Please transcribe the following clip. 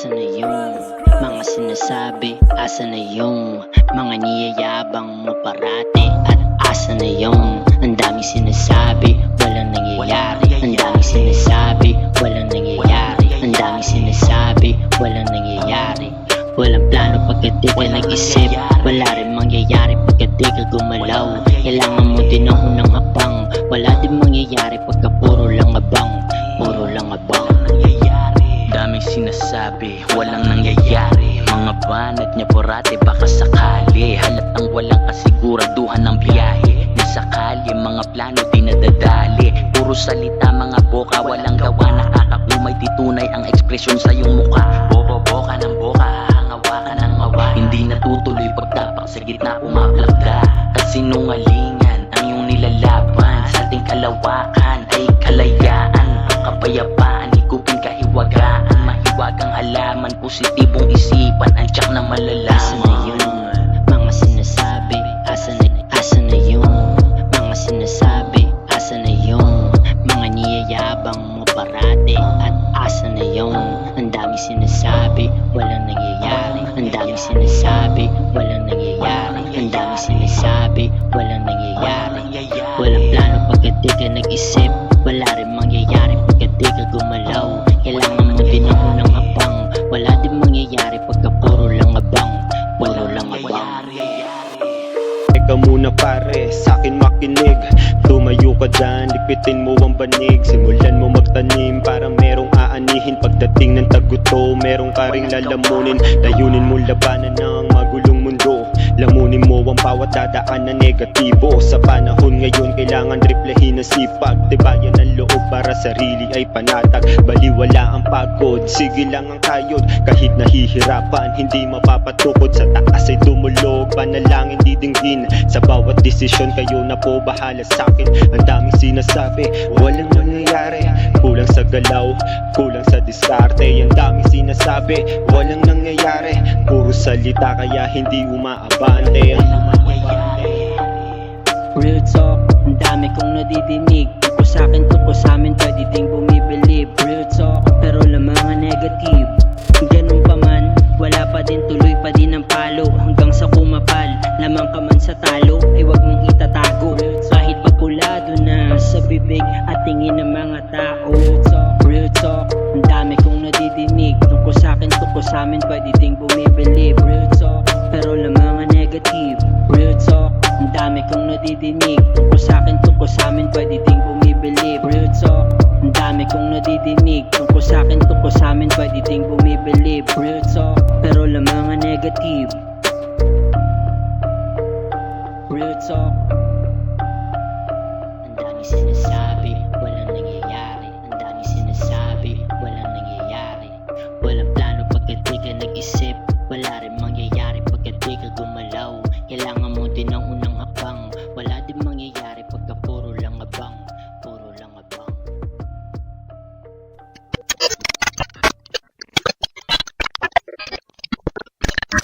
Asan na yung mga sinasabi? Asan na yung mga niyayabang mo parate? At asan na yung ang daming sinasabi, walang nangyayari? Ang daming sinasabi, walang nangyayari. Ang daming sinasabi, walang nangyayari. Walang plano pagkat di ka nag-isip, wala rin mangyayari pagkat di ka gumalaw. Kailangan mo din ng unang habang, wala din mangyayari pagka puro lang abang. Puro lang abang. Daming sinasabi, walang nangyayari. Mga banat niya porate baka sakali. Halatang walang kasiguraduhan ng biyahe. Di sakali, mga plano di nadadali. Puro salita, mga boka, walang gawa. Nakakakumay, di tunay ang ekspresyon sa iyong mukha. Boka ng boka, hangawa ka ng ngawa. Hindi natutuloy pagtapak sa gitna umaplagda. Kasinungalingan ang iyong nilalaban. Sa ating kalawakan ay kalayaan. Ang kapayapaan, higupin kahiwagaan. Mahiwagang halaman, positibong isipan. Ang tiyak na malalaman. Asan na yung mga sinasabi? Asan na yung mga sinasabi? Asan na yung mga niyayabang mo parate? At asan na yung ang daming sinasabi, walang nangyayari? Ang daming sinasabi, walang nangyayari. Ang daming sinasabi, walang nangyayari. Walang plano pagkat di ka nag-isip, wala rin mangyayari pagkat di ka gumalaw. Kailangan mo din ng unang habang, wala din mangyayari pagka puro lang abang. Puro lang abang. Teka muna pare, sa'kin makinig. Tumayo ka dyan, lipitin mo ang banig. Simulan mo magtanim para merong aanihin. Pagdating ng taguto, merong ka ring lalamunin. Layunin mo labanan ng magulong mundo. Lamunin mo ang bawat dadaan na negatibo. Sa panahon ngayon, kailangan replahin ang sipag. Tibayan ang loob para sarili ay panatag. Baliwala ang pagod, sige lang ang kayod. Kahit nahihirapan, hindi mapapatukod. Sa taas ay dumulog, panalangin didinggin. Sa bawat desisyon, kayo na po bahala sa'kin. Ang daming sinasabi, walang nangyayari. Kulang sa galaw, kulang sa diskarte. Ang daming sinasabi, walang nangyayari. Puro salita kaya hindi umaabante. Real talk, ang dami kong nadidinig. Tungkol sa'kin, tungkol sa'min, pwede ding bumibilib. Real talk, pero lamang ang negative. Ganun pa man, wala pa din, tuloy pa din ang palo. Hanggang sa kumapal, lamang ka man sa talo, ay wag mong itatago. Kahit papulado na sa bibig at tingin ng mga tao. Real talk, ang dami kong nadidinig. Tungkol sa'kin, tungkol sa'min, pwede ding bumibilib. Real talk, pero lamang ang negative. Real talk, ang dami kong nadidinig. Tungkol sa'kin, tungkol sa'min, pwede ding bumibilib. Real talk, ang dami kong nadidinig.